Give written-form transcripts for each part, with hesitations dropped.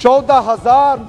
14,000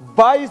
22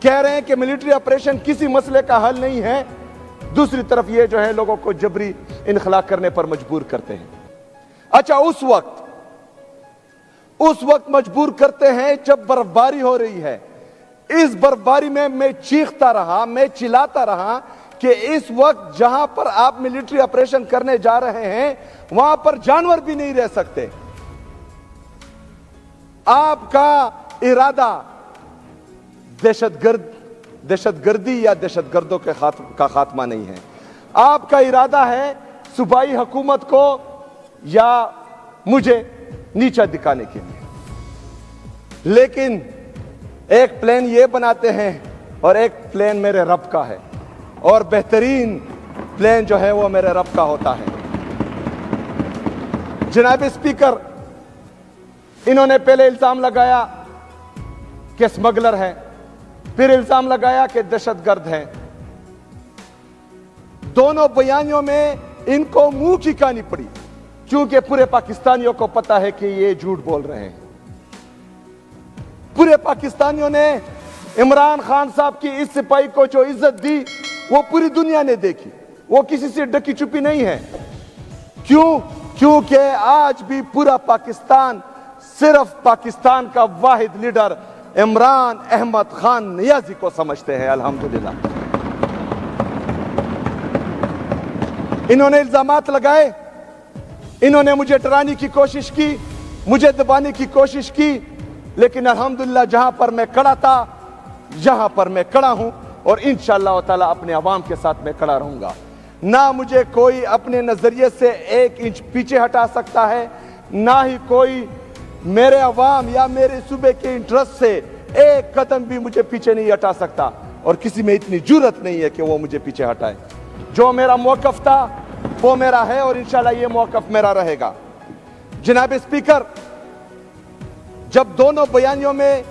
کہہ رہے ہیں کہ ملٹری آپریشن کسی مسئلے کا حل نہیں ہے، دوسری طرف یہ جو ہے لوگوں کو جبری انخلا کرنے پر مجبور کرتے ہیں۔ اچھا، اس وقت مجبور کرتے ہیں جب برف باری ہو رہی ہے۔ اس برف باری میں چیختا رہا، میں چلاتا رہا کہ اس وقت جہاں پر آپ ملٹری آپریشن کرنے جا رہے ہیں وہاں پر جانور بھی نہیں رہ سکتے۔ آپ کا ارادہ دہشت گردی یا دہشت گردوں کا خاتمہ نہیں ہے، آپ کا ارادہ ہے صوبائی حکومت کو یا مجھے نیچا دکھانے کے لیے۔ لیکن ایک پلان یہ بناتے ہیں اور ایک پلان میرے رب کا ہے، اور بہترین پلان جو ہے وہ میرے رب کا ہوتا ہے۔ جناب اسپیکر، انہوں نے پہلے الزام لگایا کہ اسمگلر ہے، پھر الزام لگایا کہ دہشت گرد ہیں۔ دونوں بیانیوں میں ان کو منہ کی کہانی پڑی، کیونکہ پورے پاکستانیوں کو پتا ہے کہ یہ جھوٹ بول رہے ہیں۔ پورے پاکستانیوں نے عمران خان صاحب کی اس سپاہی کو جو عزت دی وہ پوری دنیا نے دیکھی، وہ کسی سے ڈکی چھپی نہیں ہے۔ کیونکہ آج بھی پورا پاکستان صرف پاکستان کا واحد لیڈر عمران احمد خان نیازی کو سمجھتے ہیں، الحمدللہ۔ انہوں نے الزامات لگائے، انہوں نے مجھے ڈرانے کی کوشش کی، مجھے دبانے کی کوشش کی، لیکن الحمدللہ جہاں پر میں کھڑا تھا یہاں پر میں کھڑا ہوں، اور انشاءاللہ تعالی اپنے عوام کے ساتھ میں کھڑا رہوں گا۔ نہ مجھے کوئی اپنے نظریے سے 1 انچ پیچھے ہٹا سکتا ہے، نہ ہی کوئی میرے عوام یا میرے صوبے کے انٹرسٹ سے 1 قدم بھی مجھے پیچھے نہیں ہٹا سکتا، اور کسی میں اتنی جرأت نہیں ہے کہ وہ مجھے پیچھے ہٹائے۔ جو میرا موقف تھا وہ میرا ہے، اور انشاءاللہ یہ موقف میرا رہے گا۔ جناب اسپیکر، جب دونوں بیانیوں میں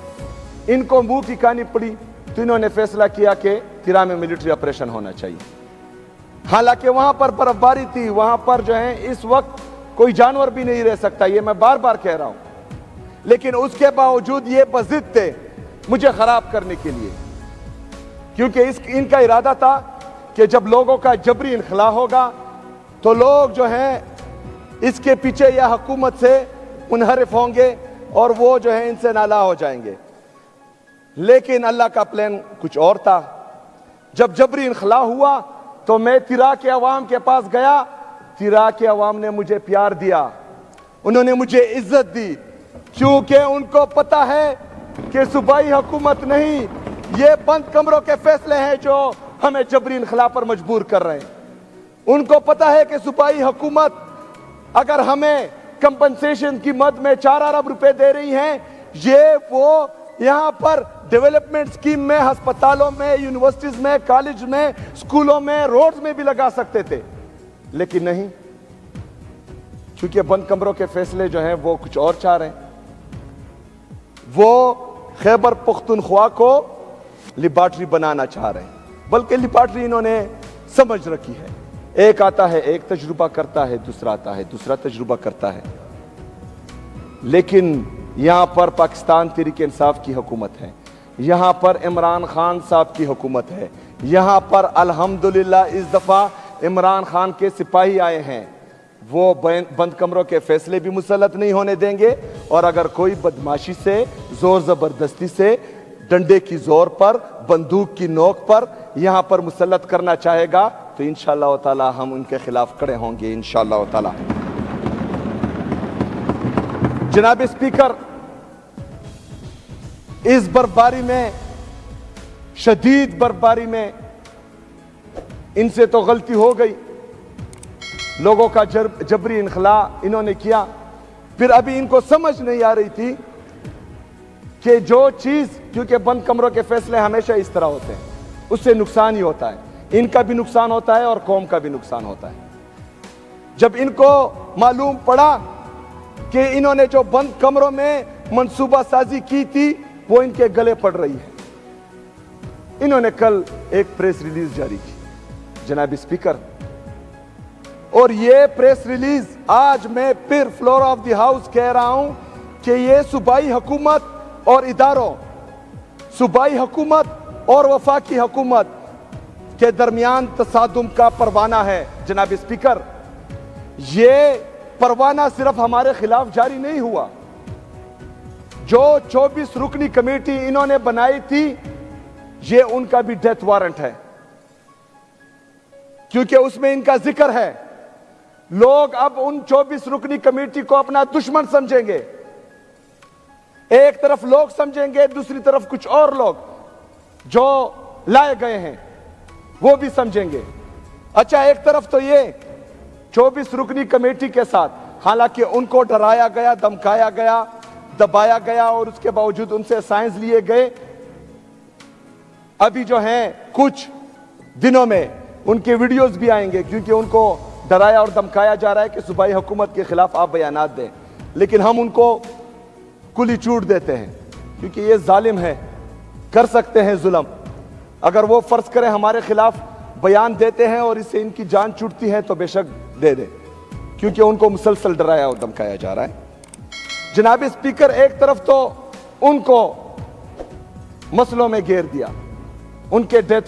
ان کو منہ کی کہانی پڑی تو انہوں نے فیصلہ کیا کہ تیرا میں ملٹری آپریشن ہونا چاہیے۔ حالانکہ وہاں پر برف باری تھی، وہاں پر جو ہے اس وقت کوئی جانور بھی نہیں رہ سکتا، یہ میں بار بار کہہ رہا ہوں، لیکن اس کے باوجود یہ بضد تھے مجھے خراب کرنے کے لیے، کیونکہ ان کا ارادہ تھا کہ جب لوگوں کا جبری انخلا ہوگا تو لوگ جو ہیں اس کے پیچھے یا حکومت سے منحرف ہوں گے اور وہ جو ہے ان سے نالا ہو جائیں گے۔ لیکن اللہ کا پلان کچھ اور تھا۔ جب جبری انخلا ہوا تو میں تیرا کے عوام کے پاس گیا، تیرا کے عوام نے مجھے پیار دیا، انہوں نے مجھے عزت دی، کیونکہ ان کو پتا ہے کہ صوبائی حکومت نہیں، یہ بند کمروں کے فیصلے ہیں جو ہمیں جبری انخلا پر مجبور کر رہے ہیں۔ ان کو پتا ہے کہ صوبائی حکومت اگر ہمیں کمپنسیشن کی مد میں 4 ارب روپے دے رہی ہیں، یہ وہ یہاں پر ڈیولپمنٹ سکیم میں، ہسپتالوں میں، یونیورسٹیز میں، کالج میں، سکولوں میں، روڈز میں بھی لگا سکتے تھے، لیکن نہیں، کیونکہ بند کمروں کے فیصلے جو ہیں وہ کچھ اور چاہ رہے ہیں۔ وہ خیبر پختونخوا کو لیبارٹری بنانا چاہ رہے ہیں، بلکہ لیبارٹری انہوں نے سمجھ رکھی ہے، ایک آتا ہے ایک تجربہ کرتا ہے، دوسرا آتا ہے دوسرا تجربہ کرتا ہے۔ لیکن یہاں پر پاکستان تحریک انصاف کی حکومت ہے، یہاں پر عمران خان صاحب کی حکومت ہے، یہاں پر الحمدللہ اس دفعہ عمران خان کے سپاہی آئے ہیں، وہ بند کمروں کے فیصلے بھی مسلط نہیں ہونے دیں گے، اور اگر کوئی بدماشی سے، زور زبردستی سے، ڈنڈے کی زور پر، بندوق کی نوک پر یہاں پر مسلط کرنا چاہے گا تو انشاءاللہ تعالی ہم ان کے خلاف کھڑے ہوں گے انشاءاللہ تعالی۔ جناب اسپیکر، اس برفباری میں، شدید برفباری میں ان سے تو غلطی ہو گئی، لوگوں کا جبری انخلا انہوں نے کیا، پھر ابھی ان کو سمجھ نہیں آ رہی تھی کہ جو چیز، کیونکہ بند کمروں کے فیصلے ہمیشہ اس طرح ہوتے ہیں، اس سے نقصان ہی ہوتا ہے، ان کا بھی نقصان ہوتا ہے اور قوم کا بھی نقصان ہوتا ہے۔ جب ان کو معلوم پڑا کہ انہوں نے جو بند کمروں میں منصوبہ سازی کی تھی وہ ان کے گلے پڑ رہی ہے، انہوں نے کل ایک پریس ریلیز جاری کی جناب اسپیکر، اور یہ پریس ریلیز آج میں پھر فلور آف دی ہاؤس کہہ رہا ہوں کہ یہ صوبائی حکومت اور اداروں، صوبائی حکومت اور وفاقی حکومت کے درمیان تصادم کا پروانہ ہے۔ جناب اسپیکر، یہ پروانہ صرف ہمارے خلاف جاری نہیں ہوا، جو 24 رکنی کمیٹی انہوں نے بنائی تھی یہ ان کا بھی ڈیتھ وارنٹ ہے، کیونکہ اس میں ان کا ذکر ہے۔ لوگ اب ان 24 رکنی کمیٹی کو اپنا دشمن سمجھیں گے، ایک طرف لوگ سمجھیں گے، دوسری طرف کچھ اور لوگ جو لائے گئے ہیں وہ بھی سمجھیں گے۔ اچھا، ایک طرف تو یہ 24 رکنی کمیٹی کے ساتھ، حالانکہ ان کو ڈرایا گیا، دمکایا گیا، دبایا گیا، اور اس کے باوجود ان سے سائنس لیے گئے۔ ابھی جو ہیں کچھ دنوں میں ان کے ویڈیوز بھی آئیں گے، کیونکہ ان کو ڈرایا اور دمکایا جا رہا ہے کہ صوبائی حکومت کے خلاف آپ بیانات دیں، لیکن ہم ان کو کلی چوٹ دیتے ہیں، کیونکہ یہ ظالم ہے، کر سکتے ہیں ظلم۔ اگر وہ فرض کریں ہمارے خلاف بیان دیتے ہیں اور اس سے ان کی جان چھوٹتی ہے تو بے شک دے دیں، کیونکہ ان کو مسلسل ڈرایا اور دمکایا جا رہا ہے۔ جناب اسپیکر، ایک طرف تو ان کو مسئلوں میں گھیر دیا، ان کے ڈیتھ